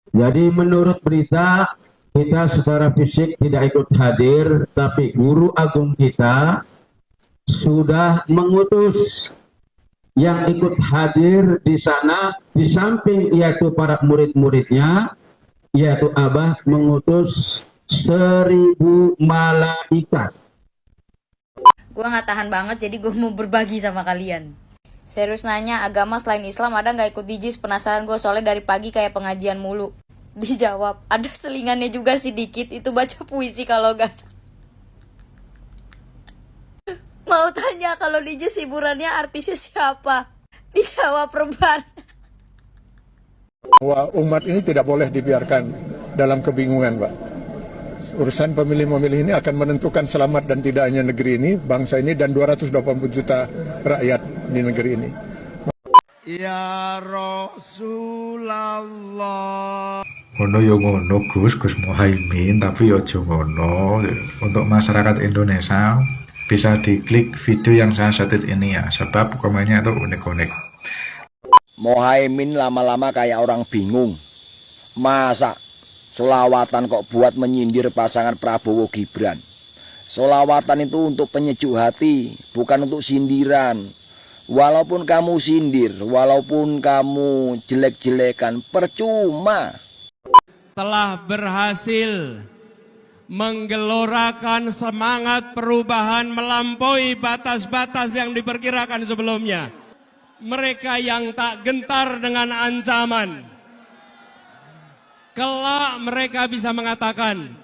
Jadi menurut berita, kita secara fisik tidak ikut hadir, tapi guru agung kita sudah mengutus yang ikut hadir di sana, di samping yaitu para murid-muridnya, yaitu Abah mengutus 1.000 malaikat. Gue nggak tahan banget, jadi gue mau berbagi sama kalian. Serius nanya, agama selain Islam ada nggak ikut di JIS? Penasaran gue, soalnya dari pagi kayak pengajian mulu. Dijawab, ada selingannya juga sih dikit, itu baca puisi kalau gak salah. Mau tanya kalau di JIS hiburannya artisnya siapa? Dijawab Reban. Bahwa umat ini tidak boleh dibiarkan dalam kebingungan, Pak. Urusan pemilih-memilih ini akan menentukan selamat dan tidaknya negeri ini, bangsa ini, dan 280 juta rakyat di negeri ini. Ya Rasulullah. Ngono yo ngono Gus Muhaimin, tapi yo aja ngono. Untuk masyarakat Indonesia bisa diklik video yang saya share ini ya, sebab komennya itu unik-unik. Muhaimin lama-lama kayak orang bingung. Masa solawatan kok buat menyindir pasangan Prabowo Gibran? Solawatan itu untuk penyejuk hati, bukan untuk sindiran. Walaupun kamu sindir, walaupun kamu jelek-jelekan, percuma. Telah berhasil menggelorakan semangat perubahan melampaui batas-batas yang diperkirakan sebelumnya. Mereka yang tak gentar dengan ancaman, kelak mereka bisa mengatakan,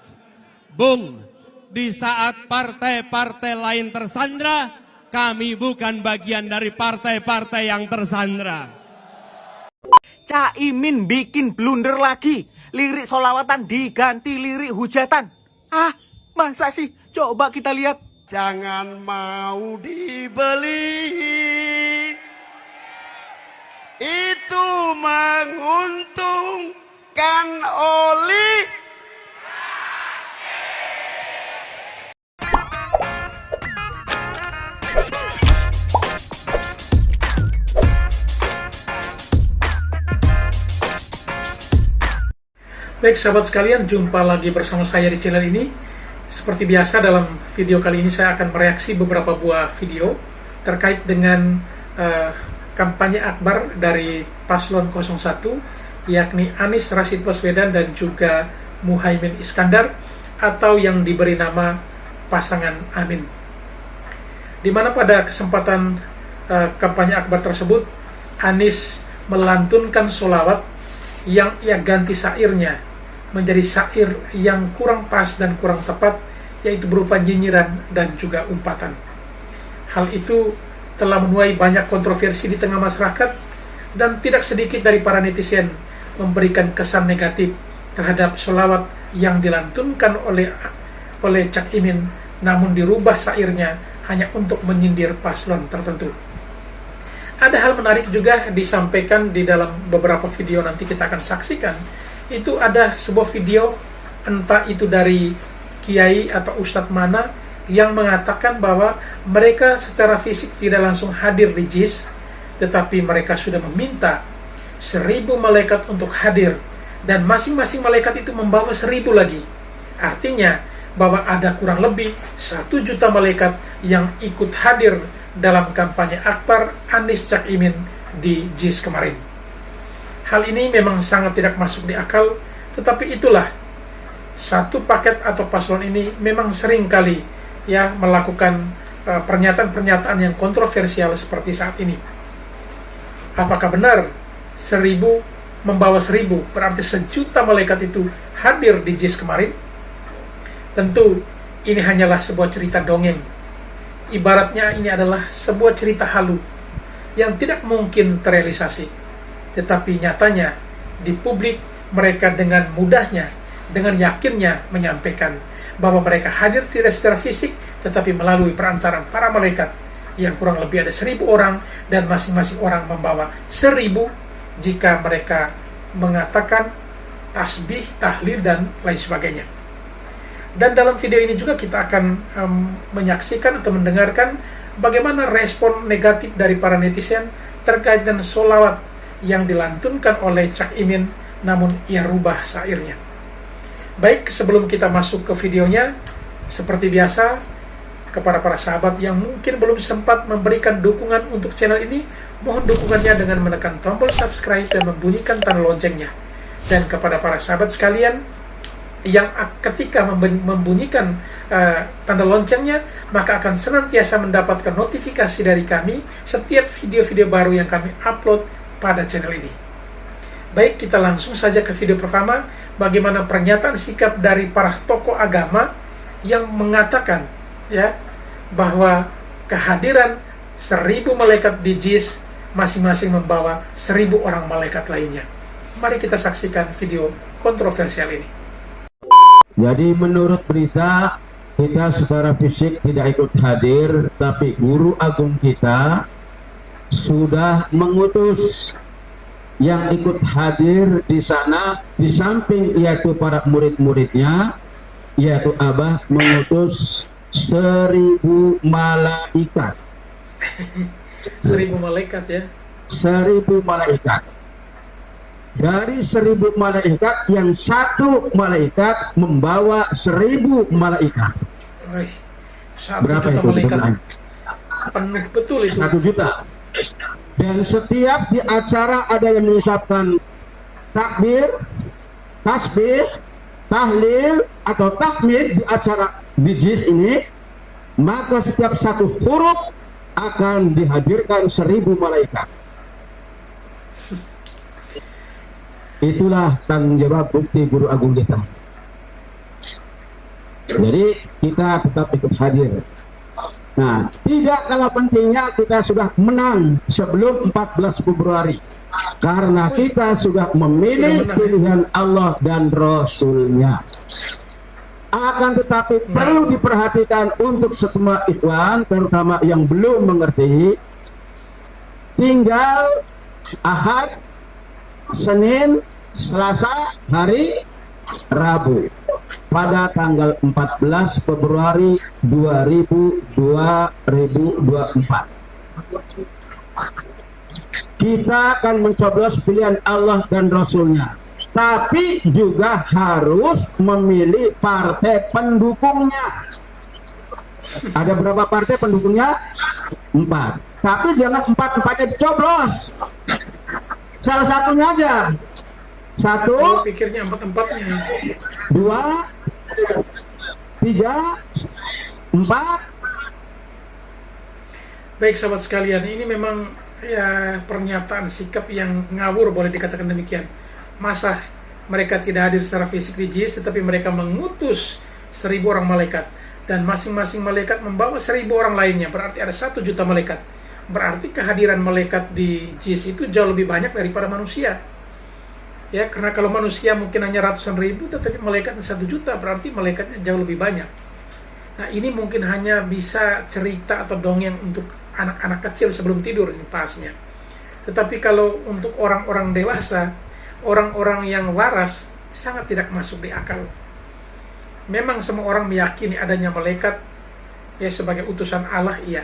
Bung, di saat partai-partai lain tersandra, kami bukan bagian dari partai-partai yang tersandra. Caimin bikin blunder lagi. Lirik solawatan diganti lirik hujatan. Ah, masa sih? Coba kita lihat. Jangan mau dibeli, itu menguntungkan oli. Baik sahabat sekalian, jumpa lagi bersama saya di channel ini. Seperti biasa dalam video kali ini saya akan mereaksi beberapa buah video terkait dengan kampanye akbar dari paslon 01, yakni Anies Rashid Baswedan dan juga Muhaimin Iskandar, atau yang diberi nama pasangan Amin. Di mana pada kesempatan kampanye akbar tersebut, Anies melantunkan sholawat yang ia ganti syairnya menjadi syair yang kurang pas dan kurang tepat, yaitu berupa nyinyiran dan juga umpatan. Hal itu telah menuai banyak kontroversi di tengah masyarakat, dan tidak sedikit dari para netizen memberikan kesan negatif terhadap sholawat yang dilantunkan oleh Cak Imin, namun dirubah syairnya hanya untuk menyindir paslon tertentu. Ada hal menarik juga disampaikan di dalam beberapa video, nanti kita akan saksikan. Itu ada sebuah video, entah itu dari kiai atau ustadz mana, yang mengatakan bahwa mereka secara fisik tidak langsung hadir di JIS, tetapi mereka sudah meminta 1.000 malaikat untuk hadir, dan masing-masing malaikat itu membawa 1.000 lagi. Artinya bahwa ada kurang lebih 1 juta malaikat yang ikut hadir dalam kampanye akbar Anies Cak Imin di JIS kemarin. Hal ini memang sangat tidak masuk di akal, tetapi itulah, satu paket atau paslon ini memang sering kali ya melakukan pernyataan-pernyataan yang kontroversial seperti saat ini. Apakah benar 1.000 membawa 1.000 berarti 1 juta malaikat itu hadir di JIS kemarin? Tentu ini hanyalah sebuah cerita dongeng. Ibaratnya ini adalah sebuah cerita halu yang tidak mungkin terrealisasi. Tetapi nyatanya di publik mereka dengan mudahnya, dengan yakinnya menyampaikan bahwa mereka hadir tidak secara fisik, tetapi melalui perantaran para malaikat yang kurang lebih ada 1.000 orang, dan masing-masing orang membawa 1.000 jika mereka mengatakan tasbih, tahlil, dan lain sebagainya. Dan dalam video ini juga kita akan menyaksikan atau mendengarkan bagaimana respon negatif dari para netizen terkait dengan sholawat yang dilantunkan oleh Cak Imin namun ia rubah syairnya. Baik, sebelum kita masuk ke videonya, seperti biasa, kepada para sahabat yang mungkin belum sempat memberikan dukungan untuk channel ini, mohon dukungannya dengan menekan tombol subscribe dan membunyikan tanda loncengnya. Dan kepada para sahabat sekalian yang ketika membunyikan tanda loncengnya, maka akan senantiasa mendapatkan notifikasi dari kami setiap video-video baru yang kami upload pada channel ini. Baik, kita langsung saja ke video pertama, bagaimana pernyataan sikap dari para tokoh agama yang mengatakan ya bahwa kehadiran 1000 malaikat di JIS masing-masing membawa 1000 orang malaikat lainnya. Mari kita saksikan video kontroversial ini. Jadi menurut berita, kita secara fisik tidak ikut hadir, tapi guru agung kita sudah mengutus yang ikut hadir di sana, di samping yaitu para murid-muridnya, yaitu Abah mengutus 1000 malaikat. 1000 malaikat ya. 1000 malaikat. Dari 1000 malaikat, yang satu malaikat membawa 1000 malaikat. Wih, 1 Berapa juta itu? malaikat. Penuh betul itu. 1 juta. Dan setiap di acara ada yang mengucapkan takbir, tasbih, tahlil atau tahmid di acara di JIS ini, maka setiap satu huruf akan dihadirkan 1000 malaikat. Itulah tanggung jawab bukti guru agung kita. Jadi kita tetap ikut hadir. Nah, tidak kalah pentingnya kita sudah menang sebelum 14 Februari. Karena kita sudah memilih pilihan Allah dan Rasulnya. Akan tetapi perlu diperhatikan untuk semua ikhwan, terutama yang belum mengerti, tinggal Ahad, Senin, Selasa, hari Rabu pada tanggal 14 Februari 2024. Kita akan mencoblos pilihan Allah dan Rasulnya, tapi juga harus memilih partai pendukungnya. Ada berapa partai pendukungnya? 4. Tapi jangan 4-4-nya dicoblos. Salah satunya aja. 1, Pikirnya 4-4-nya. 2, 3, 4. Baik sahabat sekalian, ini memang ya pernyataan sikap yang ngawur, boleh dikatakan demikian. Masa mereka tidak hadir secara fisik di JIS, tetapi mereka mengutus 1000 orang malaikat, dan masing-masing malaikat membawa 1000 orang lainnya, berarti ada 1 juta malaikat. Berarti kehadiran malaikat di JIS itu jauh lebih banyak daripada manusia. Ya, karena kalau manusia mungkin hanya ratusan ribu, tetapi malaikatnya 1 juta, berarti malaikatnya jauh lebih banyak. Nah, ini mungkin hanya bisa cerita atau dongeng untuk anak-anak kecil sebelum tidur ini pasnya. Tetapi kalau untuk orang-orang dewasa, orang-orang yang waras, sangat tidak masuk di akal. Memang semua orang meyakini adanya malaikat ya sebagai utusan Allah, iya.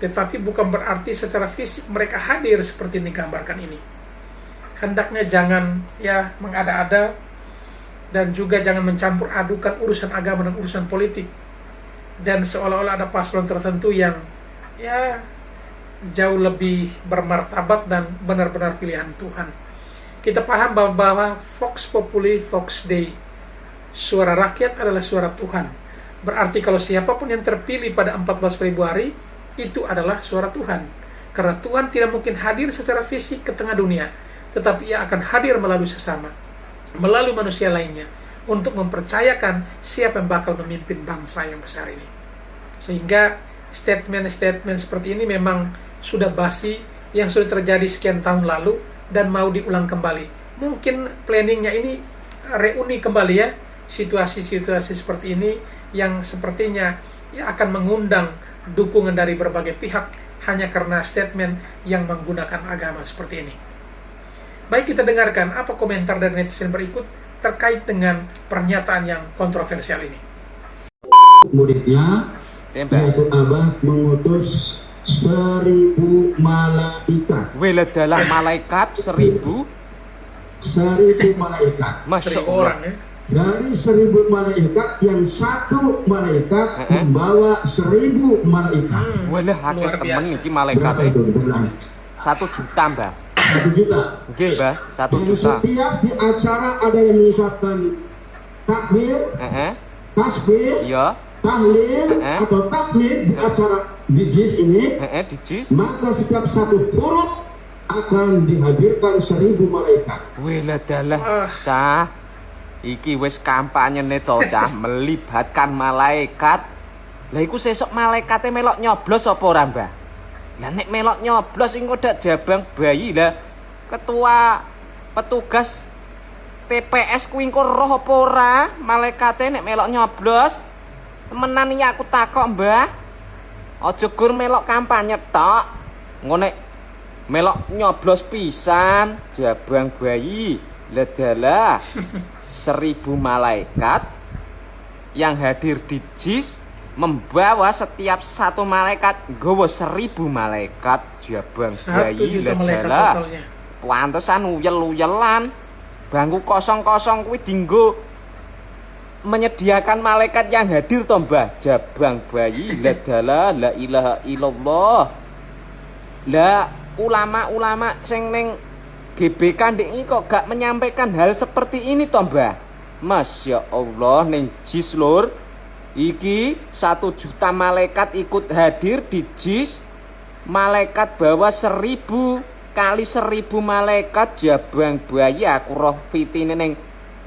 Tetapi bukan berarti secara fisik mereka hadir seperti yang digambarkan ini. Hendaknya jangan ya mengada-ada, dan juga jangan mencampur adukan urusan agama dan urusan politik, dan seolah-olah ada paslon tertentu yang ya jauh lebih bermartabat dan benar-benar pilihan Tuhan. Kita paham bahwa Vox Populi, Vox Dei, suara rakyat adalah suara Tuhan. Berarti kalau siapapun yang terpilih pada 14 Februari itu adalah suara Tuhan. Karena Tuhan tidak mungkin hadir secara fisik ke tengah dunia, tetapi ia akan hadir melalui sesama, melalui manusia lainnya, untuk mempercayakan siapa yang bakal memimpin bangsa yang besar ini. Sehingga statement-statement seperti ini memang sudah basi, yang sudah terjadi sekian tahun lalu dan mau diulang kembali. Mungkin planningnya ini reuni kembali ya, situasi-situasi seperti ini yang sepertinya ya akan mengundang dukungan dari berbagai pihak hanya karena statement yang menggunakan agama seperti ini. Baik, kita dengarkan apa komentar dari netizen berikut terkait dengan pernyataan yang kontroversial ini. Muridnya, yaitu Abah mengutus 1000 malaikat. Wela dalam malaikat 1000. 1000 malaikat. Masya orang ya. Dari 1000 malaikat yang satu malaikat membawa 1000 malaikat. Walah, akeh Luar temen biasa. iki malaikat. Berapa itu jumlahnya? 1 juta, Mbah. 1 juta. Nggih, Mbah, 1 Dan juta. setiap di acara ada yang mengucapkan takbir, Heeh. tasbih, Iya. tahlil atau takmid di acara di JIS ini, Heeh, dijis. maka setiap satu huruf akan dihadirkan 1000 malaikat. Walah dalah, Cah. Iki wis kampanyene to, Cah, melibatkan malaikat. Lah iku sesuk malaikate melok nyoblos apa ora, Mbah? Lah nek melok nyoblos engko dak jabang bayi lah. Ketua petugas TPS kuwi engko roh apa ora? Malaikate nek melok nyoblos. Temenan iki aku takok, Mbah. Aja gur melok kampanye tok. Engko nek melok nyoblos pisan, jabang bayi. Lah dalah 1000 malaikat yang hadir di JIS membawa setiap satu malaikat nggawa 1000 malaikat jabang 1 bayi. juta Lah malaikat dalah totalnya. pantesan uyel-uyelan bangku kosong-kosong kuwi dinggo menyediakan malaikat yang hadir to, Mbah, jabang bayi. Lah dalah la ilaha illallah. Lah ulama-ulama sing ning GBK ndek iki kok gak menyampaikan hal seperti ini to, Mbah. Masya Allah, ning JIS lur. Iki 1 juta malaikat ikut hadir di JIS. Malaikat bawa 1000 kali 1000 malaikat jabang bayi. Aku roh fitine ning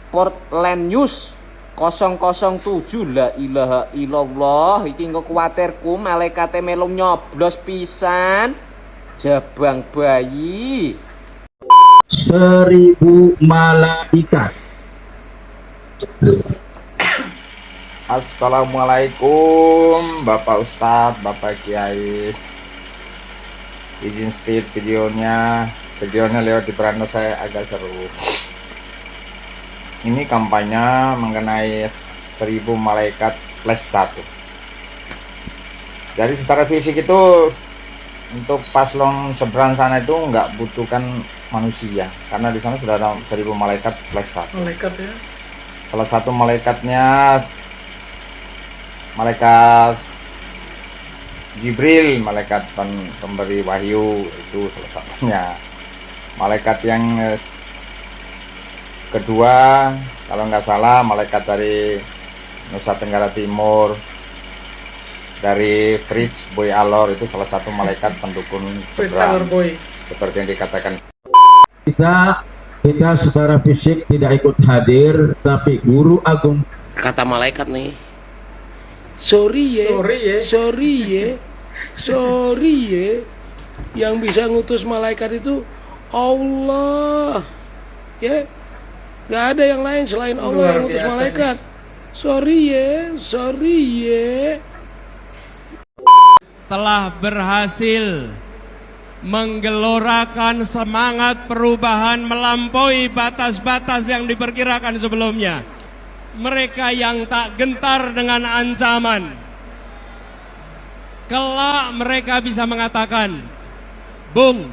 Portland News 007. La ilaha illallah. Iki engko kuwatirku malaikate melu nyoblos pisan jabang bayi. 1000 malaikat. Assalamualaikum Bapak Ustadz, Bapak Kiai. Izin speed videonya lewat di beranda saya agak seru. Ini kampanye mengenai 1000 malaikat plus 1. Jadi secara fisik itu untuk paslon seberang sana itu nggak butuhkan manusia, karena di sana sudah ada 1000 malaikat plus 1. Malaikat ya. Salah satu malaikatnya malaikat Jibril, malaikat pemberi wahyu, itu salah satunya. Malaikat yang kedua kalau nggak salah malaikat dari Nusa Tenggara Timur, dari Fritz Boy Alor, itu salah satu malaikat pendukung Fritz seberang, Alor Boy. seperti yang dikatakan. Kita secara fisik tidak ikut hadir, tapi guru agung Kata malaikat nih. Sorry ya. Yang bisa ngutus malaikat itu Allah. Ya. Gak ada yang lain selain Allah yang ngutus malaikat. Sorry ya. Telah berhasil menggelorakan semangat perubahan melampaui batas-batas yang diperkirakan sebelumnya. Mereka yang tak gentar dengan ancaman, kelak mereka bisa mengatakan, Bung,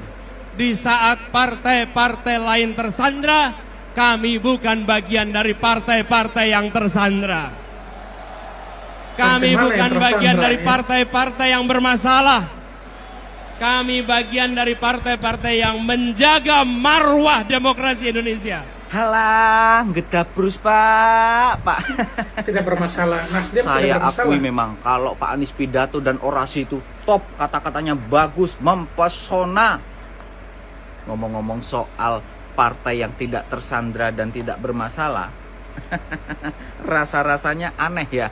di saat partai-partai lain tersandra, kami bukan bagian dari partai-partai yang tersandra. Kami bukan bagian dari partai-partai yang bermasalah. Kami bagian dari partai-partai yang menjaga marwah demokrasi Indonesia. Halah, gedabrus Pak. Tidak bermasalah. Nasdem Saya tidak bermasalah. akui memang kalau Pak Anies pidato dan orasi itu top, kata-katanya bagus, mempesona. Ngomong-ngomong soal partai yang tidak tersandra dan tidak bermasalah, rasa-rasanya aneh ya.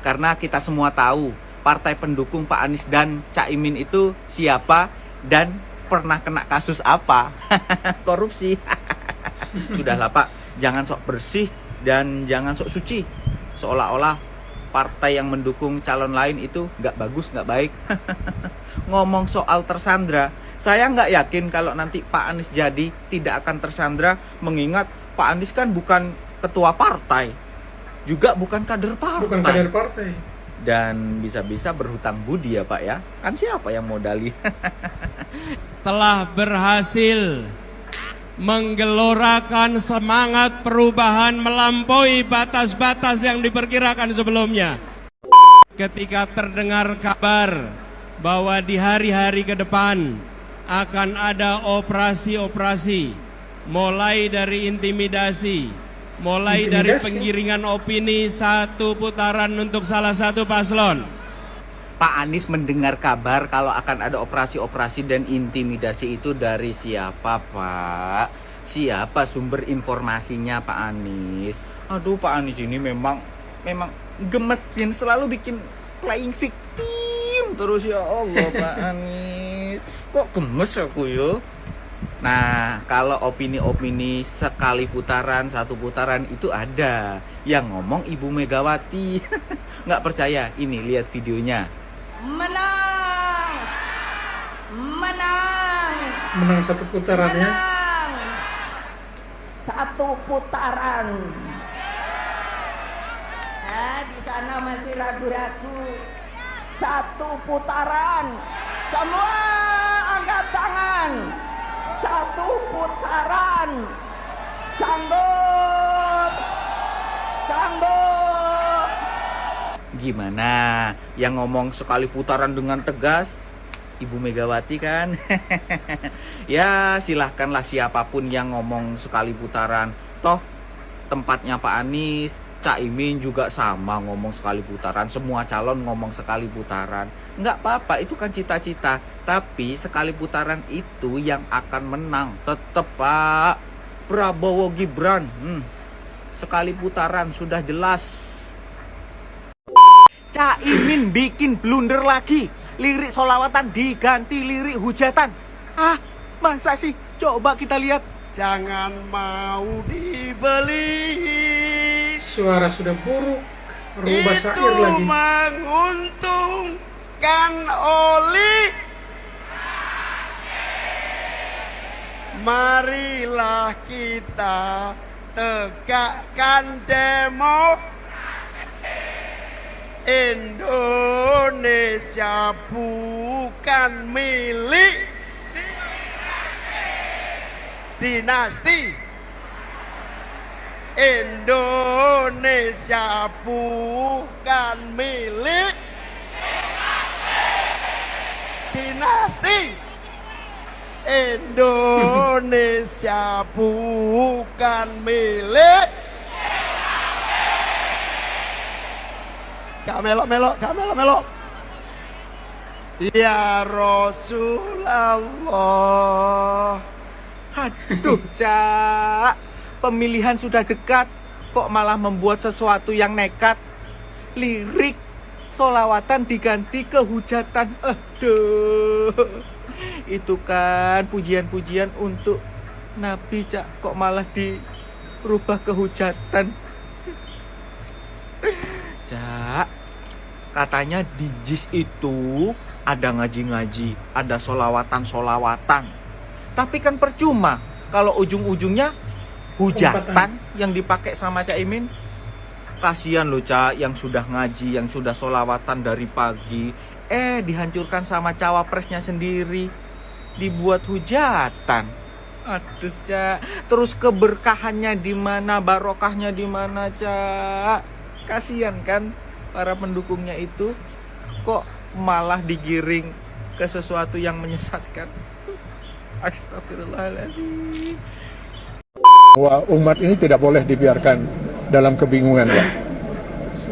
Karena kita semua tahu partai pendukung Pak Anies dan Caimin itu siapa dan pernah kena kasus apa. Korupsi. Sudahlah Pak, jangan sok bersih dan jangan sok suci, seolah-olah partai yang mendukung calon lain itu nggak bagus, nggak baik. Ngomong soal tersandra, saya nggak yakin kalau nanti Pak Anies jadi tidak akan tersandra, mengingat Pak Anies kan bukan ketua partai, juga bukan kader partai. Bukan kader partai. Dan bisa-bisa berhutang budi ya Pak ya. Kan siapa yang modali? Telah berhasil menggelorakan semangat perubahan melampaui batas-batas yang diperkirakan sebelumnya. Ketika terdengar kabar bahwa di hari-hari ke depan akan ada operasi-operasi, mulai dari intimidasi, mulai dari penggiringan opini satu putaran untuk salah satu paslon. Pak Anies mendengar kabar kalau akan ada operasi-operasi dan intimidasi itu dari siapa, Pak? Siapa sumber informasinya, Pak Anies? Aduh, Pak Anies ini memang gemesin, selalu bikin playing victim terus, ya Allah, Pak Anies. Kok gemes aku yo? Nah, kalau opini-opini sekali putaran, satu putaran itu ada. Yang ngomong Ibu Megawati. Nggak percaya? Ini, lihat videonya. Menang! Menang! Menang satu putarannya. Menang! Satu putaran. Nah, di sana masih ragu-ragu. Satu putaran. Semua angkat tangan. Satu putaran. Sanggup. Sanggup. Gimana? Yang ngomong sekali putaran dengan tegas Ibu Megawati kan? Ya silahkanlah siapapun yang ngomong sekali putaran. Toh tempatnya Pak Anies, Cak Imin juga sama ngomong sekali putaran. Semua calon ngomong sekali putaran. Nggak apa-apa, itu kan cita-cita. Tapi sekali putaran itu yang akan menang tetap Pak Prabowo Gibran. Sekali putaran sudah jelas. Cak Imin bikin blunder lagi. Lirik solawatan diganti lirik hujatan. Ah, masa sih? Coba kita lihat. Jangan mau dibeli. Suara sudah buruk. Rubah syair Itu lagi. menguntungkan oli. Marilah kita tegakkan demo. Indonesia bukan milik dinasti. Indonesia bukan milik dinasti. Indonesia bukan milik. Gak melok-melok, gak melok-melok. Ya Rasulullah. Aduh, Cak. Pemilihan sudah dekat. Kok malah membuat sesuatu yang nekat? Lirik solawatan diganti ke hujatan. Aduh. Itu kan pujian-pujian untuk Nabi, Cak. Kok malah dirubah ke hujatan? Cak, katanya di JIS itu ada ngaji-ngaji, ada solawatan-solawatan. Tapi kan percuma kalau ujung-ujungnya hujatan yang dipakai sama Cak Imin. Kasihan loh Cak, yang sudah ngaji, yang sudah solawatan dari pagi, dihancurkan sama cawapresnya sendiri, dibuat hujatan. Aduh Cak, terus keberkahannya di mana, barokahnya di mana Cak? Kasihan kan para pendukungnya itu, kok malah digiring ke sesuatu yang menyesatkan. Astagfirullahaladzim. Bahwa umat ini tidak boleh dibiarkan dalam kebingungan, Pak.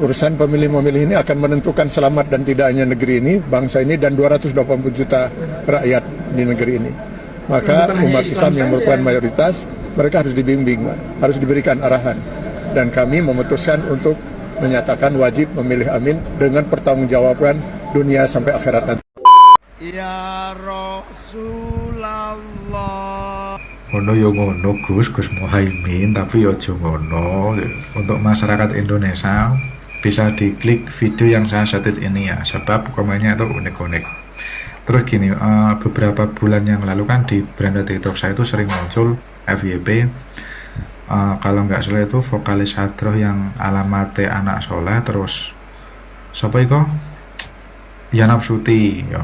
Urusan pemilih-memilih ini akan menentukan selamat dan tidaknya negeri ini, bangsa ini, dan 280 juta rakyat di negeri ini. Maka umat Islam yang merupakan mayoritas, mereka harus dibimbing, Pak. Harus diberikan arahan. Dan kami memutuskan untuk menyatakan wajib memilih Amin dengan pertanggungjawaban dunia sampai akhirat nanti. Ya Rasulullah. Ngono yo ngono Gus Muhaimin, tapi yo aja ngono. Untuk masyarakat Indonesia bisa diklik video yang saya setting ini ya, sebab komennya itu unik-unik. Terus gini, beberapa bulan yang lalu kan di beranda TikTok saya itu sering muncul FYP. Kalau nggak salah itu vokalis Hadroh yang alamatnya anak soleh, terus siapa itu? Yana Nafsuti, ya.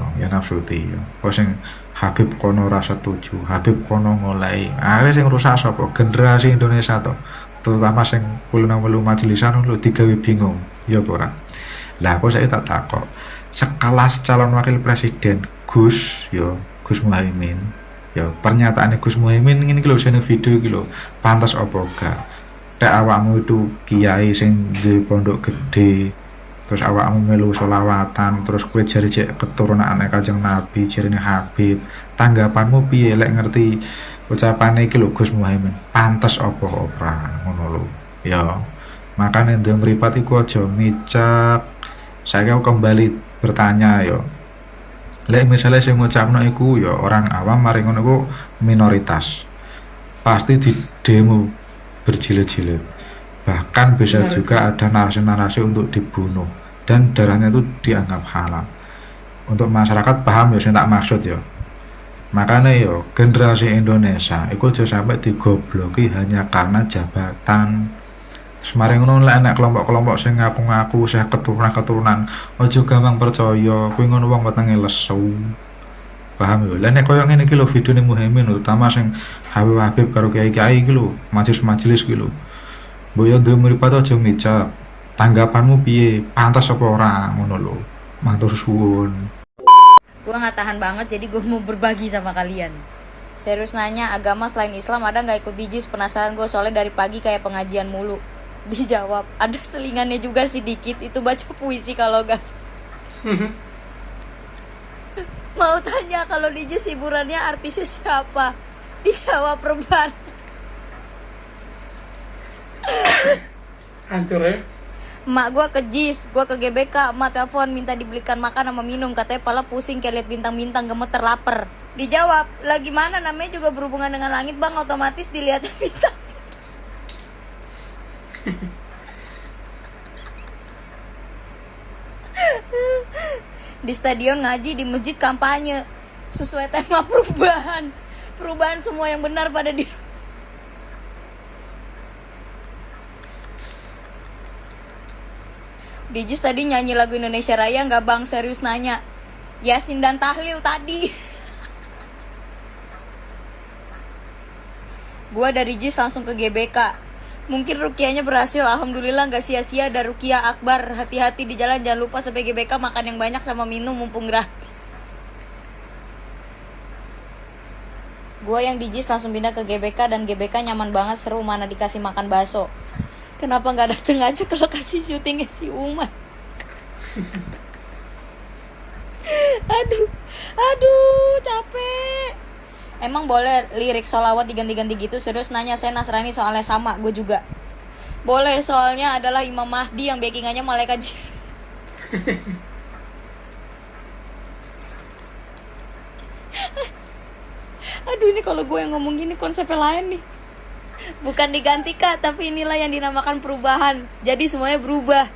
Oh sing Habib kono ora setuju, Habib kono ngolei. Akhirnya sing rusak sapa? Generasi Indonesia to. Terutama sing kulina welu majelisan lho digawe bingung. Ya apa ora? Lah aku saiki tak takok. Sekelas calon wakil presiden Gus Muhaimin. Ya pernyataane Gus Muhaimin ngene iki lho sing video iki lho. Pantas apa gak? Tek awakmu itu kiai sing di pondok gede, terus awakmu melu sholawatan, terus kowe jare cek keturunan anak Kanjeng Nabi, jarine Habib. Tanggapanmu piye lek ngerti ucapane iki lho Gus Muhaimin? Pantes apa ora ngono lho. Ya, makane ndem mripat iku aja micak. Saya kembali bertanya yo. Lek misalnya sing ngucapno iku ya orang awam mari ngono iku minoritas. Pasti di demo berjilid-jilid. Bahkan bisa juga ada narasi-narasi untuk dibunuh dan darahnya itu dianggap halal. Untuk masyarakat paham ya sing tak maksud ya. Makanya yo generasi Indonesia itu aja sampai digobloki hanya karena jabatan. Semaring ngono lek enek kelompok-kelompok sing ngaku-ngaku sih keturunan aja gampang percaya, kuwi ngono wong wetenge lesu. Paham yo. Lah nek koyo ngene iki lho videone Muhaimin terutama sing Habib karo kiai-kiai iki lho, majelis-majelis iki lho. Mbok yo ndem mripat aja micak. Tanggapanmu piye? Pantas apa ora ngono lho. Matur suwun. Gue gak tahan banget jadi gue mau berbagi sama kalian. Serius nanya, agama selain Islam ada gak ikut DJs? Penasaran gue soalnya dari pagi kayak pengajian mulu. Dijawab, ada selingannya juga sih dikit. Itu baca puisi kalau gak. Mau tanya kalau DJs hiburannya artisnya siapa? Dijawab Reban. Hancur ya. Emak gue ke JIS, gue ke GBK, emak telepon minta dibelikan makan sama minum. Katanya pala pusing kayak liat bintang-bintang, gemeter lapar. Dijawab, lah gimana namanya juga berhubungan dengan langit bang, otomatis dilihat bintang. Di stadion ngaji, di masjid kampanye. Sesuai tema perubahan. Perubahan semua yang benar pada diri. Dijis tadi nyanyi lagu Indonesia Raya nggak bang? Serius nanya. Yasin dan tahlil tadi. Gua dari JIS langsung ke GBK. Mungkin rukiahnya berhasil, alhamdulillah nggak sia-sia. Ada rukiah akbar. Hati-hati di jalan, jangan lupa sampai GBK makan yang banyak sama minum mumpung gratis. Gua yang di JIS langsung pindah ke GBK dan GBK nyaman banget, seru, mana dikasih makan bakso. Kenapa nggak dateng aja ke lokasi syutingnya si Uma? aduh, capek. Emang boleh lirik sholawat diganti-ganti gitu? Serius nanya, saya Nasrani soalnya sama, gue juga. Boleh, soalnya adalah Imam Mahdi yang backingannya malaikat jin. Aduh, ini kalau gue yang ngomong gini konsepnya lain nih. Bukan diganti kak, tapi inilah yang dinamakan perubahan. Jadi semuanya berubah.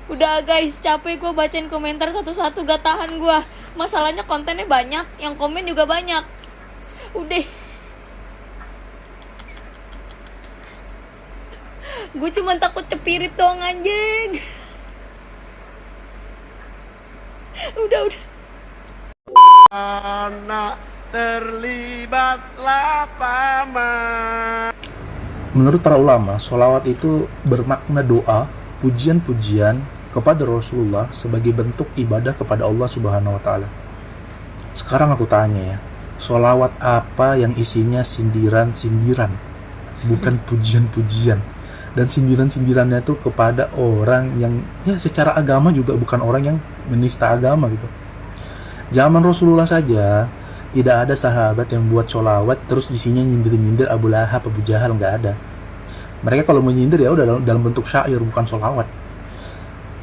Udah guys, capek gue bacain komentar satu-satu, gak tahan gue. Masalahnya kontennya banyak, yang komen juga banyak. Udah. Gue cuma takut cepirit doang anjing. Udah. Anak terlibatlah paman. Menurut para ulama, sholawat itu bermakna doa, pujian-pujian kepada Rasulullah sebagai bentuk ibadah kepada Allah Subhanahu wa Ta'ala. Sekarang aku tanya ya, sholawat apa yang isinya sindiran-sindiran, bukan pujian-pujian? Dan sindiran-sindirannya itu kepada orang yang ya secara agama juga bukan orang yang menista agama gitu. Zaman Rasulullah saja tidak ada sahabat yang buat sholawat terus isinya nyindir-nyindir Abu Lahab, Abu Jahal, nggak ada. Mereka kalau menyindir ya udah dalam bentuk syair, bukan sholawat.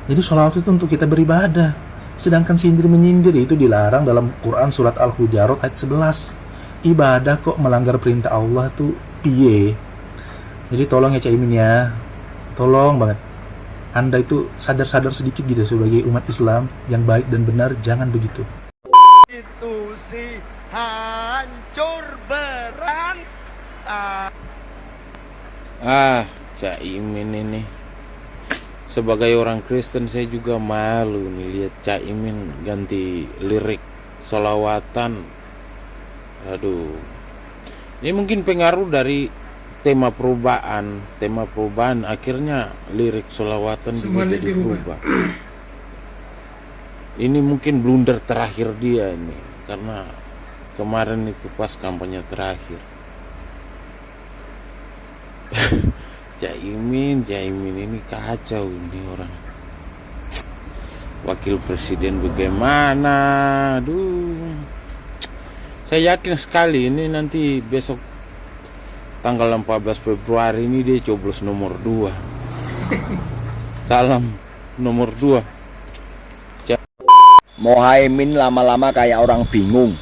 Jadi sholawat itu untuk kita beribadah. Sedangkan sindir-menyindir itu dilarang dalam Quran surat Al-Hujarat ayat 11. Ibadah kok melanggar perintah Allah tuh piye? Jadi tolong ya Caimin ya, tolong banget. Anda itu sadar-sadar sedikit gitu sebagai umat Islam yang baik dan benar, jangan begitu. Itu si hancur berantakan. Caimin ini sebagai orang Kristen saya juga malu nih lihat Caimin ganti lirik sholawatan. Aduh, ini mungkin pengaruh dari tema perubahan akhirnya lirik sholawatan juga jadi berubah. Ini mungkin blunder terakhir dia ini, karena kemarin itu pas kampanye terakhir. Caimin ini kacau ini orang. Wakil presiden bagaimana? Aduh. Saya yakin sekali ini nanti besok tanggal 14 Februari ini dia coblos nomor 2. Salam nomor 2. Mohaimin lama-lama kayak orang bingung.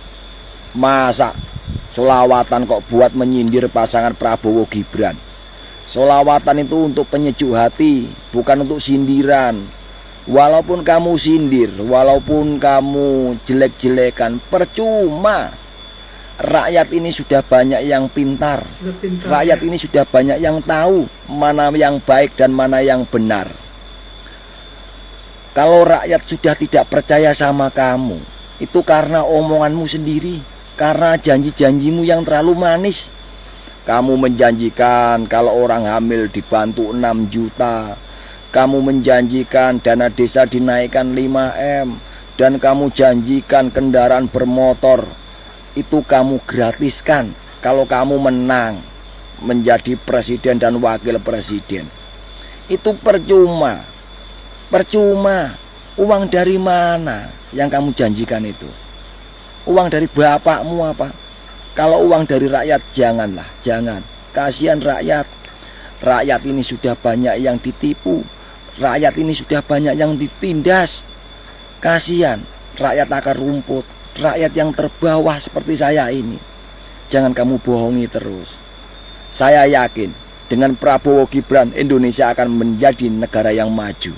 Masa sholawatan kok buat menyindir pasangan Prabowo Gibran? Sholawatan itu untuk penyejuk hati, bukan untuk sindiran. Walaupun kamu sindir, walaupun kamu jelek-jelekan, percuma. Rakyat ini sudah banyak yang pintar. Rakyat ini sudah banyak yang tahu mana yang baik dan mana yang benar. Kalau rakyat sudah tidak percaya sama kamu, itu karena omonganmu sendiri, karena janji-janjimu yang terlalu manis. Kamu menjanjikan kalau orang hamil dibantu 6 juta. Kamu menjanjikan dana desa dinaikkan 5M. Dan kamu janjikan kendaraan bermotor itu kamu gratiskan kalau kamu menang menjadi presiden dan wakil presiden. Itu percuma. Percuma. Uang dari mana yang kamu janjikan itu? Uang dari bapakmu apa? Kalau uang dari rakyat janganlah, jangan. Kasihan rakyat. Rakyat ini sudah banyak yang ditipu. Rakyat ini sudah banyak yang ditindas. Kasihan rakyat akar rumput, rakyat yang terbawah seperti saya ini. Jangan kamu bohongi terus. Saya yakin dengan Prabowo Gibran Indonesia akan menjadi negara yang maju.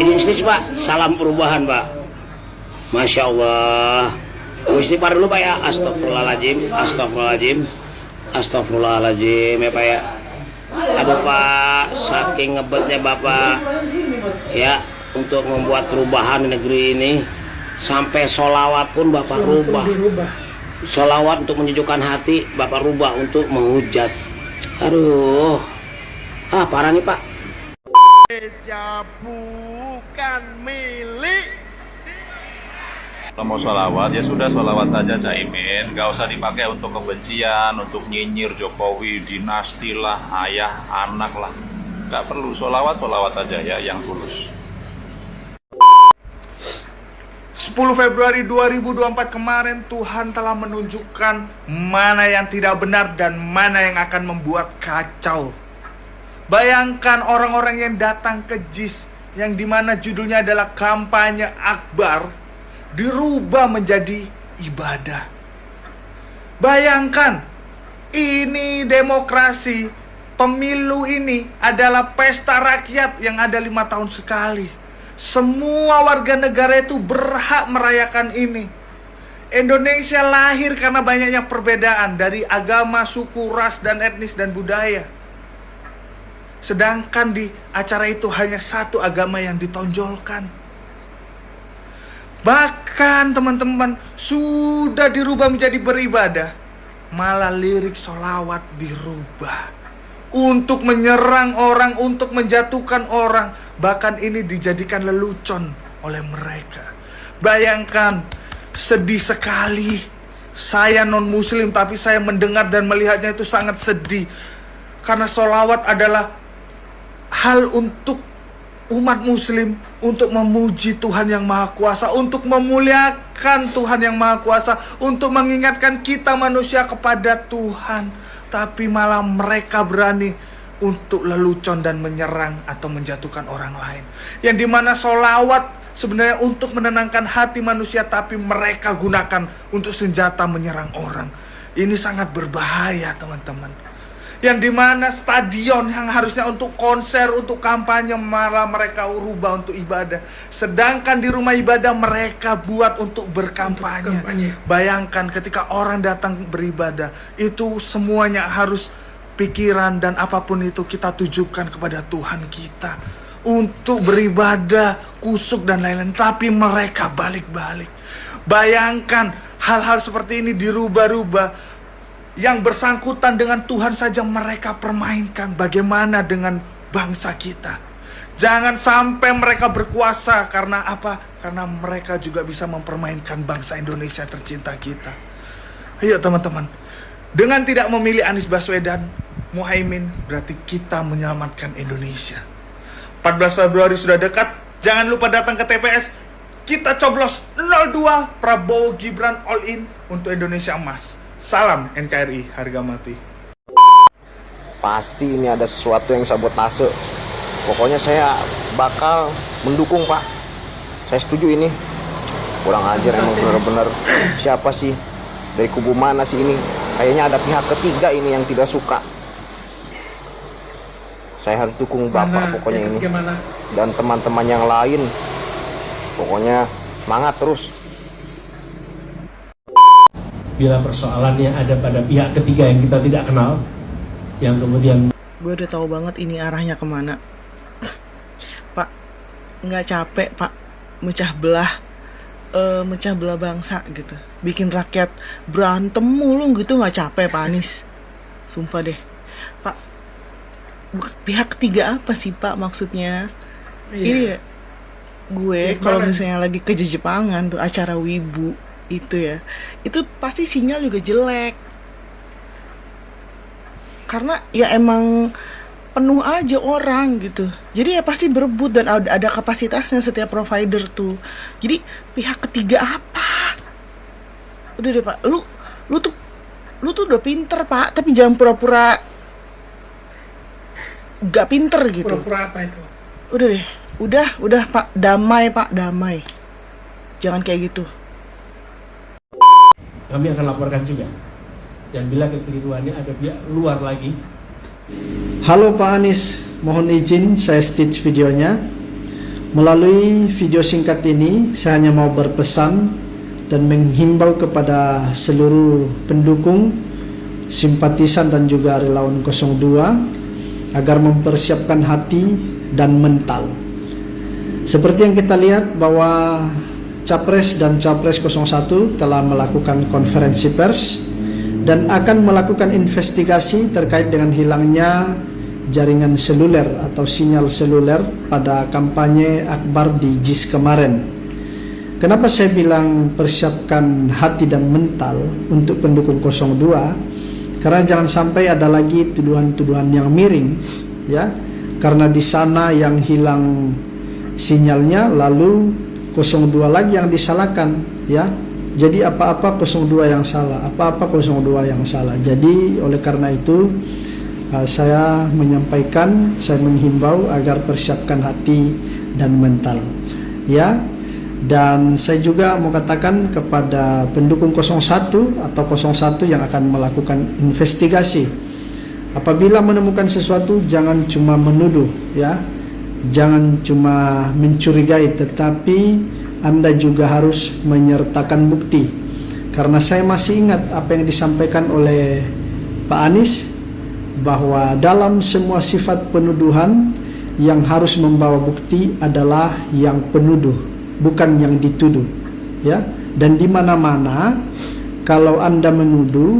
Ini istri Pak, salam perubahan Pak. Masya Allah. Istighfar dulu Pak ya. Astagfirullahaladzim ya Pak ya. Aduh Pak, saking ngebetnya Bapak ya untuk membuat perubahan di negeri ini, sampai sholawat pun Bapak rubah. Sholawat untuk menyejukkan hati Bapak rubah untuk menghujat. Aduh, parah nih Pak. Indonesia bukan milik. Kalau mau sholawat ya sudah sholawat saja Caimin, gak usah dipakai untuk kebencian, untuk nyinyir Jokowi, dinasti lah, ayah, anak lah. Gak perlu sholawat aja ya yang tulus. 10 Februari 2024 kemarin Tuhan telah menunjukkan mana yang tidak benar dan mana yang akan membuat kacau. Bayangkan orang-orang yang datang ke JIS yang dimana judulnya adalah kampanye akbar dirubah menjadi ibadah. Bayangkan, ini demokrasi, pemilu ini adalah pesta rakyat yang ada 5 tahun sekali. Semua warga negara itu berhak merayakan ini. Indonesia lahir karena banyaknya perbedaan dari agama, suku, ras, dan etnis dan budaya. Sedangkan di acara itu hanya satu agama yang ditonjolkan. Bahkan teman-teman sudah dirubah menjadi beribadah, malah lirik sholawat dirubah untuk menyerang orang, untuk menjatuhkan orang. Bahkan ini dijadikan lelucon oleh mereka. Bayangkan, sedih sekali. Saya non muslim tapi saya mendengar dan melihatnya itu sangat sedih. Karena sholawat adalah hal untuk umat muslim, untuk memuji Tuhan yang Maha Kuasa, untuk memuliakan Tuhan yang Maha Kuasa, untuk mengingatkan kita manusia kepada Tuhan. Tapi malah mereka berani untuk lelucon dan menyerang atau menjatuhkan orang lain. Yang dimana sholawat sebenarnya untuk menenangkan hati manusia, tapi mereka gunakan untuk senjata menyerang orang. Ini sangat berbahaya teman-teman. yang dimana stadion yang harusnya untuk konser, untuk kampanye, malah mereka rubah untuk ibadah. Sedangkan di rumah ibadah mereka buat untuk berkampanye. Bayangkan ketika orang datang beribadah, itu semuanya harus pikiran dan apapun itu kita tujukan kepada Tuhan kita untuk beribadah, kusuk dan lain-lain. Tapi mereka balik-balik. Bayangkan hal-hal seperti ini dirubah-rubah. Yang bersangkutan dengan Tuhan saja mereka permainkan. Bagaimana dengan bangsa kita? Jangan sampai mereka berkuasa. Karena apa? Karena mereka juga bisa mempermainkan bangsa Indonesia tercinta kita. Ayo teman-teman, dengan tidak memilih Anies Baswedan, Muhaimin, berarti kita menyelamatkan Indonesia. 14 Februari sudah dekat. Jangan lupa datang ke TPS. Kita coblos 02 Prabowo Gibran all in untuk Indonesia emas. Salam NKRI harga mati. Pasti ini ada sesuatu yang sabotase. Pokoknya saya bakal mendukung, Pak. Saya setuju ini. Kurang ajar emang benar-benar. Siapa sih? Dari kubu mana sih ini? Kayaknya ada pihak ketiga ini yang tidak suka. Saya harus dukung Bapak pokoknya ini. Dan teman-teman yang lain. Pokoknya semangat terus. Bila persoalannya ada pada pihak ketiga yang kita tidak kenal, yang kemudian gue udah tahu banget ini arahnya kemana. Pak, nggak capek Pak mecah belah bangsa gitu, bikin rakyat berantem mulu gitu, nggak capek Pak Anies? Sumpah deh Pak, pihak ketiga apa sih Pak maksudnya? Ini ya, gue kalau misalnya lagi ke Jepangan tuh acara wibu itu ya, itu pasti sinyal juga jelek karena ya emang penuh aja orang gitu, jadi ya pasti berebut dan ada kapasitasnya setiap provider tuh. Jadi pihak ketiga apa? Udah deh Pak, lu tuh udah pinter Pak, tapi jangan pura-pura gak pinter gitu. Pura-pura apa itu? Udah deh, udah Pak, damai Pak, damai, jangan kayak gitu. kami akan laporkan juga. Dan bila kekeliruannya ada pihak luar lagi. Halo Pak Anies, mohon izin saya stitch videonya. Melalui video singkat ini, saya hanya mau berpesan dan menghimbau kepada seluruh pendukung, simpatisan dan juga relawan 02 agar mempersiapkan hati dan mental. Seperti yang kita lihat bahwa Capres dan Capres 01 telah melakukan konferensi pers dan akan melakukan investigasi terkait dengan hilangnya jaringan seluler atau sinyal seluler pada kampanye Akbar di JIS kemarin. Kenapa saya bilang persiapkan hati dan mental untuk pendukung 02? Karena jangan sampai ada lagi tuduhan-tuduhan yang miring, ya. Karena di sana yang hilang sinyalnya, lalu 02 lagi yang disalahkan, ya. Jadi apa-apa 02 yang salah, apa-apa 02 yang salah. Jadi oleh karena itu saya menyampaikan, saya menghimbau agar persiapkan hati dan mental, ya. Dan saya juga mau katakan kepada pendukung 01 atau 01 yang akan melakukan investigasi, apabila menemukan sesuatu jangan cuma menuduh, ya. Jangan cuma mencurigai, tetapi Anda juga harus menyertakan bukti. Karena saya masih ingat apa yang disampaikan oleh Pak Anies, bahwa dalam semua sifat penuduhan yang harus membawa bukti adalah yang penuduh, bukan yang dituduh, ya. Dan di mana-mana kalau Anda menuduh,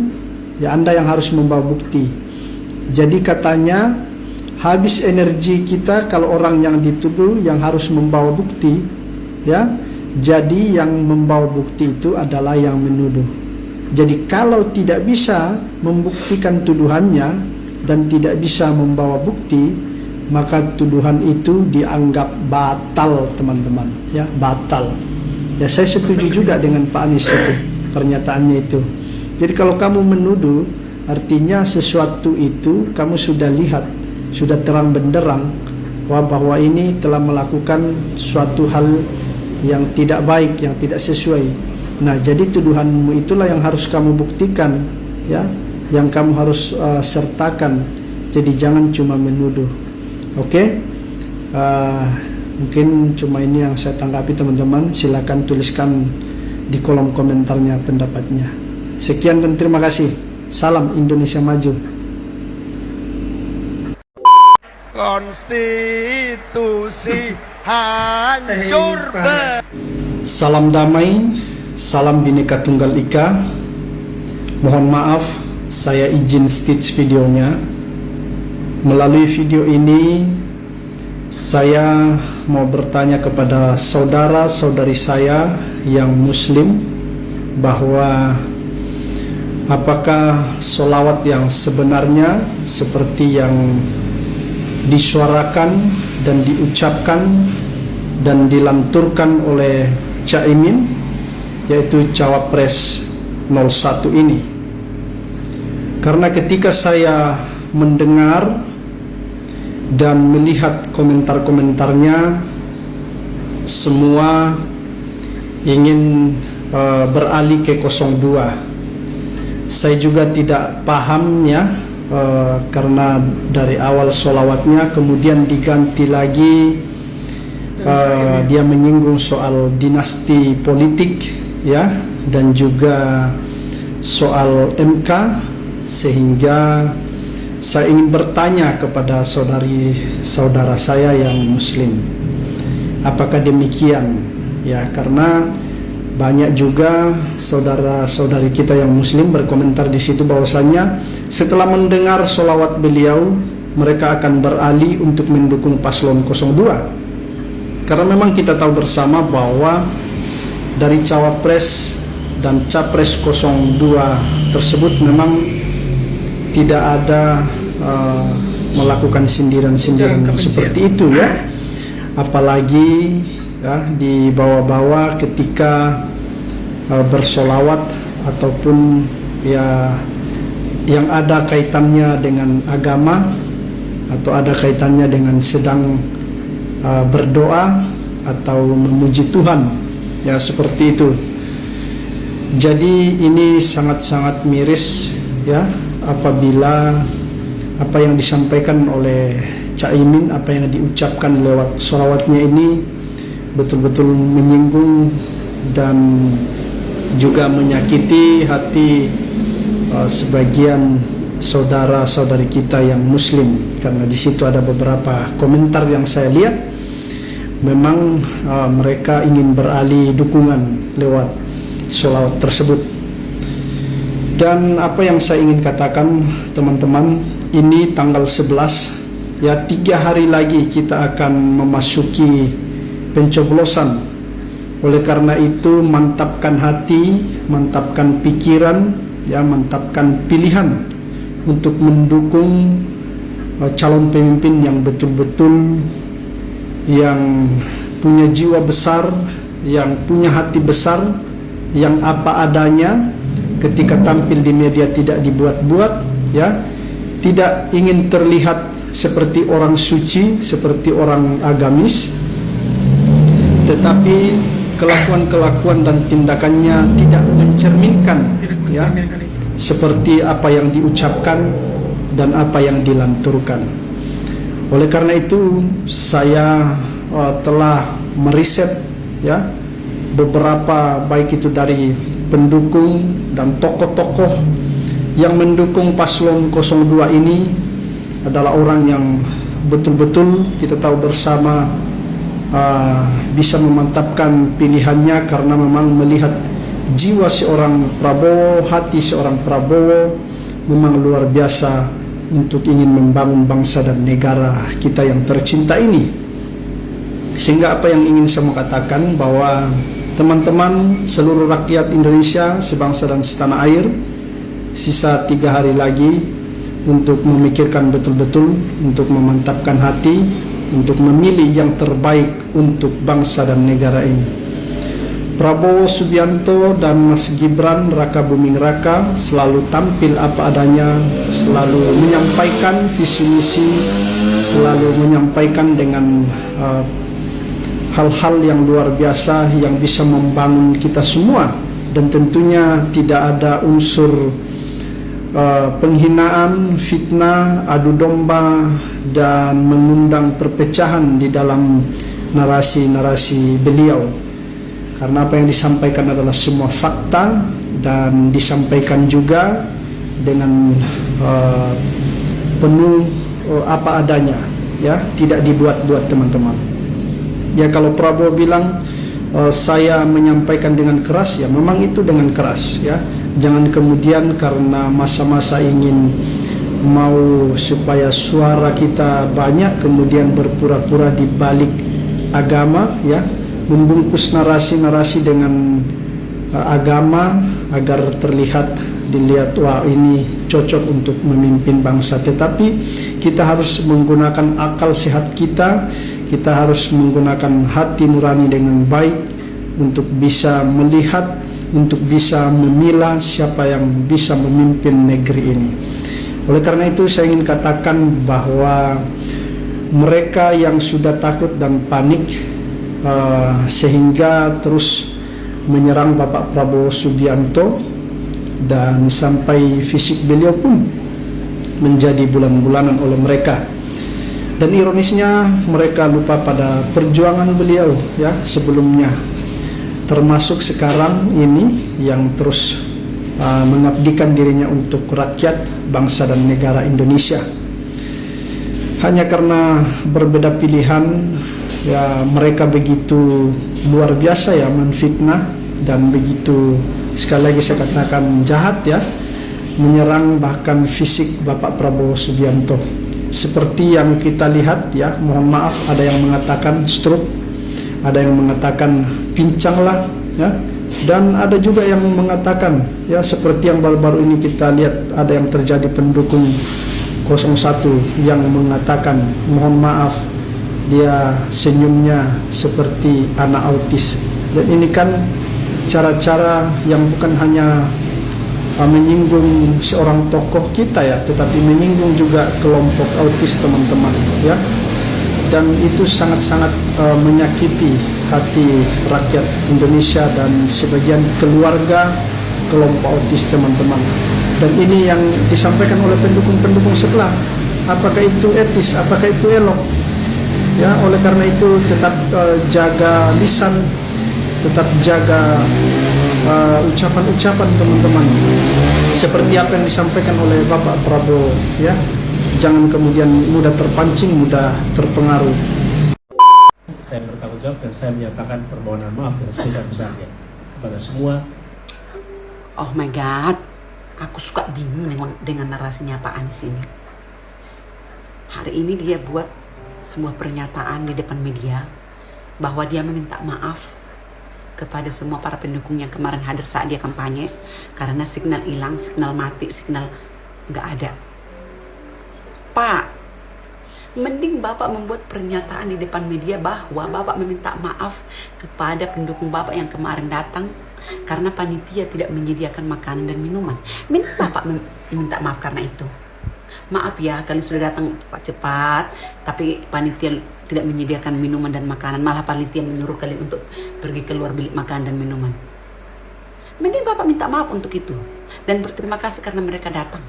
ya Anda yang harus membawa bukti. Jadi katanya habis energi kita kalau orang yang dituduh yang harus membawa bukti, ya. Jadi yang membawa bukti itu adalah yang menuduh. Jadi kalau tidak bisa membuktikan tuduhannya dan tidak bisa membawa bukti, maka tuduhan itu dianggap batal, teman-teman, ya, batal. Ya, saya setuju juga dengan Pak Anies itu, pernyataannya itu. Jadi kalau kamu menuduh, artinya sesuatu itu kamu sudah lihat, sudah terang benderang bahwa ini telah melakukan suatu hal yang tidak baik, yang tidak sesuai. Nah, jadi tuduhanmu itulah yang harus kamu buktikan, ya. yang kamu harus sertakan. Jadi jangan cuma menuduh. Oke? Mungkin cuma ini yang saya tanggapi teman-teman. Silakan tuliskan di kolom komentarnya pendapatnya. Sekian dan terima kasih. Salam Indonesia Maju. Konstitusi hancur. Salam damai, salam Bhinneka Tunggal Ika. Mohon maaf, saya izin stitch videonya. Melalui video ini, saya mau bertanya kepada saudara-saudari saya yang muslim, bahwa apakah sholawat yang sebenarnya seperti yang disuarakan dan diucapkan dan dilanturkan oleh Caimin, yaitu Cawapres 01 ini. Karena ketika saya mendengar dan melihat komentar-komentarnya, semua ingin beralih ke 02. Saya juga tidak paham ya, karena dari awal sholawatnya kemudian diganti lagi, dia menyinggung soal dinasti politik ya, dan juga soal MK, sehingga saya ingin bertanya kepada saudara saya yang muslim, apakah demikian ya? Karena banyak juga saudara-saudari kita yang muslim berkomentar di situ bahwasanya setelah mendengar sholawat beliau, mereka akan beralih untuk mendukung paslon 02. Karena memang kita tahu bersama bahwa dari Cawapres dan Capres 02 tersebut memang tidak ada melakukan sindiran-sindiran seperti itu ya. Apalagi ya dibawa-bawa ketika bersolawat ataupun ya yang ada kaitannya dengan agama atau ada kaitannya dengan sedang berdoa atau memuji Tuhan ya, seperti itu. Jadi ini sangat-sangat miris ya, apabila apa yang disampaikan oleh Caimin, apa yang diucapkan lewat sholawatnya ini betul-betul menyinggung dan juga menyakiti hati sebagian saudara-saudari kita yang muslim. Karena di situ ada beberapa komentar yang saya lihat, memang mereka ingin beralih dukungan lewat sholawat tersebut. Dan apa yang saya ingin katakan teman-teman, ini tanggal 11 ya, 3 hari lagi kita akan memasuki pencoblosan. Oleh karena itu mantapkan hati, mantapkan pikiran ya, mantapkan pilihan untuk mendukung calon pemimpin yang betul-betul yang punya jiwa besar, yang punya hati besar, yang apa adanya. Ketika tampil di media tidak dibuat-buat ya, tidak ingin terlihat seperti orang suci, seperti orang agamis, tetapi kelakuan-kelakuan dan tindakannya tidak mencerminkan ya, seperti apa yang diucapkan dan apa yang dilanturkan. Oleh karena itu saya telah meriset ya beberapa, baik itu dari pendukung dan tokoh-tokoh yang mendukung paslon 02 ini adalah orang yang betul-betul kita tahu bersama bisa memantapkan pilihannya, karena memang melihat jiwa seorang Prabowo, hati seorang Prabowo memang luar biasa untuk ingin membangun bangsa dan negara kita yang tercinta ini. Sehingga apa yang ingin saya katakan, bahwa teman-teman seluruh rakyat Indonesia sebangsa dan setanah air, sisa 3 hari lagi untuk memikirkan betul-betul, untuk memantapkan hati, untuk memilih yang terbaik untuk bangsa dan negara ini. Prabowo Subianto dan Mas Gibran Raka Buming Raka selalu tampil apa adanya, selalu menyampaikan visi misi, selalu menyampaikan dengan hal-hal yang luar biasa yang bisa membangun kita semua, dan tentunya tidak ada unsur penghinaan, fitnah, adu domba, dan mengundang perpecahan di dalam narasi-narasi beliau. Karena apa yang disampaikan adalah semua fakta dan disampaikan juga dengan penuh apa adanya, ya, tidak dibuat-buat teman-teman. Ya, kalau Prabowo bilang saya menyampaikan dengan keras, ya memang itu dengan keras, ya. Jangan kemudian karena masa-masa ingin mau supaya suara kita banyak kemudian berpura-pura di balik agama, ya, membungkus narasi-narasi dengan agama agar dilihat wah ini cocok untuk memimpin bangsa. Tetapi kita harus menggunakan akal sehat kita harus menggunakan hati nurani dengan baik untuk bisa melihat, untuk bisa memilah siapa yang bisa memimpin negeri ini. Oleh karena itu saya ingin katakan bahwa mereka yang sudah takut dan panik sehingga terus menyerang Bapak Prabowo Subianto dan sampai fisik beliau pun menjadi bulan-bulanan oleh mereka. Dan ironisnya mereka lupa pada perjuangan beliau, ya, sebelumnya, termasuk sekarang ini yang terus mengabdikan dirinya untuk rakyat, bangsa dan negara Indonesia. Hanya karena berbeda pilihan, ya, mereka begitu luar biasa, ya, menfitnah dan begitu, sekali lagi saya katakan, jahat, ya, menyerang bahkan fisik Bapak Prabowo Subianto. Seperti yang kita lihat, ya, mohon maaf, ada yang mengatakan stroke, ada yang mengatakan pincang lah, ya, dan ada juga yang mengatakan, ya, seperti yang baru-baru ini kita lihat ada yang terjadi pendukung 01 yang mengatakan, mohon maaf, dia senyumnya seperti anak autis. Dan ini kan cara-cara yang bukan hanya menyinggung seorang tokoh kita, ya, tetapi menyinggung juga kelompok autis, teman-teman, ya. Dan itu sangat-sangat menyakiti hati rakyat Indonesia dan sebagian keluarga kelompok autis, teman-teman. Dan ini yang disampaikan oleh pendukung-pendukung sebelah. Apakah itu etis? Apakah itu elok? Ya, oleh karena itu tetap jaga lisan, tetap jaga ucapan-ucapan, teman-teman. Seperti apa yang disampaikan oleh Bapak Prabowo, ya. Jangan kemudian mudah terpancing, mudah terpengaruh. Saya bertanggung jawab dan saya menyatakan permohonan maaf yang sebesar-besarnya kepada semua. Oh my God, aku suka bingung dengan narasinya Pak Anies ini. Hari ini dia buat sebuah pernyataan di depan media bahwa dia meminta maaf kepada semua para pendukung yang kemarin hadir saat dia kampanye karena signal hilang, signal mati, signal nggak ada. Pak, mending Bapak membuat pernyataan di depan media bahwa Bapak meminta maaf kepada pendukung Bapak yang kemarin datang karena panitia tidak menyediakan makanan dan minuman. Mending Bapak minta maaf karena itu. Maaf ya, kalian sudah datang cepat-cepat, tapi panitia tidak menyediakan minuman dan makanan. Malah panitia menyuruh kalian untuk pergi keluar beli makanan dan minuman. Mending Bapak minta maaf untuk itu. Dan berterima kasih karena mereka datang.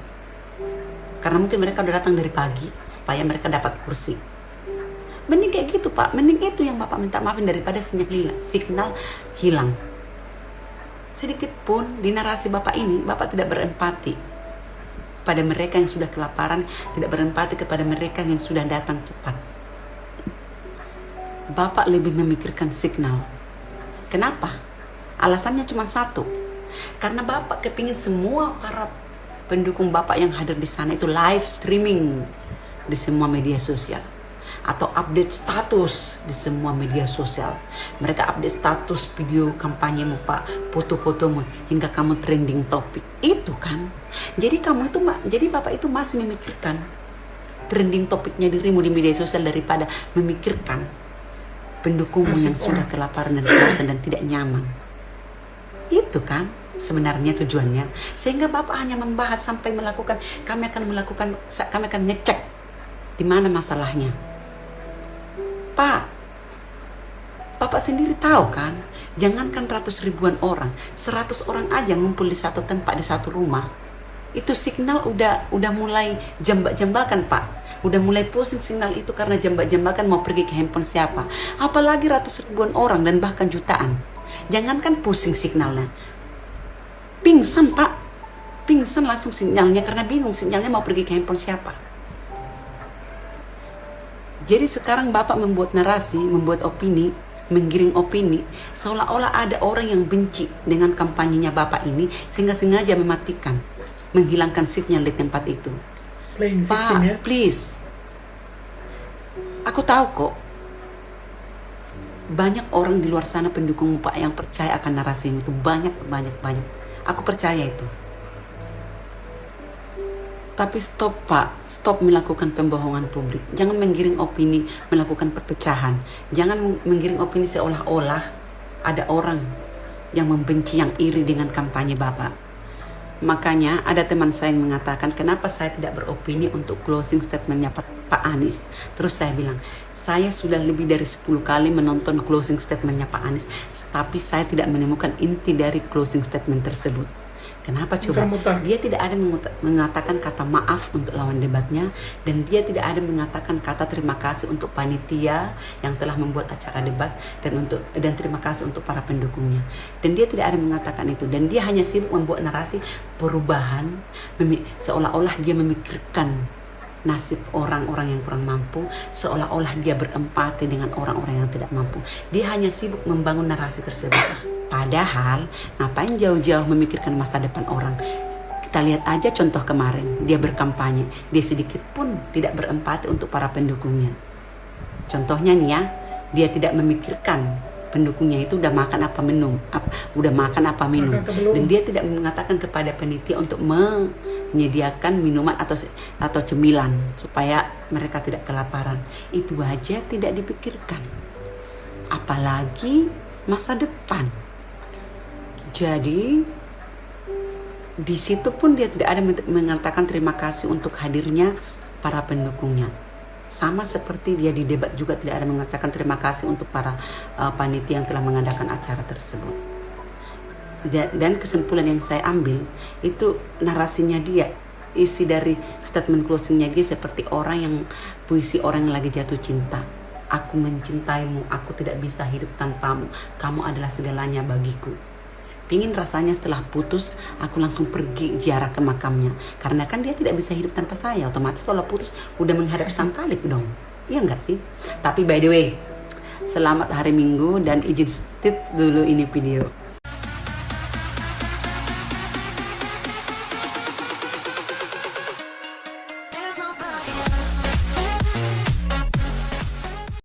Karena mungkin mereka udah datang dari pagi, supaya mereka dapat kursi. Mending kayak gitu, Pak. Mending itu yang Bapak minta maafin daripada signal hilang. Sedikit pun di narasi Bapak ini, Bapak tidak berempati pada mereka yang sudah kelaparan, tidak berempati kepada mereka yang sudah datang cepat. Bapak lebih memikirkan signal. Kenapa? Alasannya cuma satu. Karena Bapak kepingin semua para pendukung Bapak yang hadir di sana itu live streaming di semua media sosial. Atau update status di semua media sosial. Mereka update status video kampanyemu Pak, foto-fotomu hingga kamu trending topik. Itu kan. Jadi Bapak itu masih memikirkan trending topiknya dirimu di media sosial daripada memikirkan pendukungmu yang sudah kelaparan dan kehausan dan tidak nyaman. Itu kan sebenarnya tujuannya. Sehingga Bapak hanya membahas sampai kami akan ngecek di mana masalahnya. Pak, Bapak sendiri tahu kan, jangankan ratus ribuan orang, 100 orang aja ngumpul di satu tempat, di satu rumah, Itu signal udah mulai jambak-jambakan, Pak. Udah mulai pusing signal itu karena jambak-jambakan mau pergi ke handphone siapa. Apalagi ratus ribuan orang dan bahkan jutaan. Jangankan pusing signalnya. Pingsan, Pak. Pingsan langsung sinyalnya karena bingung sinyalnya mau pergi ke handphone siapa. Jadi sekarang Bapak membuat narasi, membuat opini, menggiring opini, seolah-olah ada orang yang benci dengan kampanyenya Bapak ini sehingga sengaja mematikan, menghilangkan sinyal di tempat itu. Pak, please. Aku tahu kok, banyak orang di luar sana pendukung Pak yang percaya akan narasi itu. Banyak. Aku percaya itu. Tapi stop, Pak. Stop melakukan pembohongan publik. Jangan menggiring opini, melakukan perpecahan. Jangan menggiring opini seolah-olah ada orang yang membenci, yang iri dengan kampanye Bapak. Makanya ada teman saya yang mengatakan, kenapa saya tidak beropini untuk closing statementnya Pak Anies. Terus saya bilang, saya sudah lebih dari 10 kali menonton closing statementnya Pak Anies, tapi saya tidak menemukan inti dari closing statement tersebut. Kenapa coba? Dia tidak ada mengatakan kata maaf untuk lawan debatnya, dan dia tidak ada mengatakan kata terima kasih untuk panitia yang telah membuat acara debat, dan terima kasih untuk para pendukungnya. Dan dia tidak ada mengatakan itu, dan dia hanya sibuk membuat narasi perubahan, seolah-olah dia memikirkan nasib orang-orang yang kurang mampu, seolah-olah dia berempati dengan orang-orang yang tidak mampu. Dia hanya sibuk membangun narasi tersebut. Padahal ngapain jauh-jauh memikirkan masa depan orang? Kita lihat aja contoh kemarin, dia berkampanye, dia sedikit pun tidak berempati untuk para pendukungnya. Contohnya nih ya, dia tidak memikirkan pendukungnya itu udah makan apa minum, dan dia tidak mengatakan kepada panitia untuk menyediakan minuman atau cemilan supaya mereka tidak kelaparan. Itu aja tidak dipikirkan, apalagi masa depan. Jadi di situ pun dia tidak ada mengatakan terima kasih untuk hadirnya para pendukungnya. Sama seperti dia di debat juga tidak ada mengatakan terima kasih untuk para panitia yang telah mengadakan acara tersebut. Dan kesimpulan yang saya ambil itu narasinya dia, isi dari statement closingnya dia seperti orang yang puisi orang yang lagi jatuh cinta. Aku mencintaimu, aku tidak bisa hidup tanpamu, kamu adalah segalanya bagiku. Pingin rasanya setelah putus aku langsung pergi ziarah ke makamnya, karena kan dia tidak bisa hidup tanpa saya. Otomatis kalau putus udah menghadap sang Khalik dong, iya enggak sih? Tapi by the way, selamat hari Minggu dan izin stitch dulu ini video.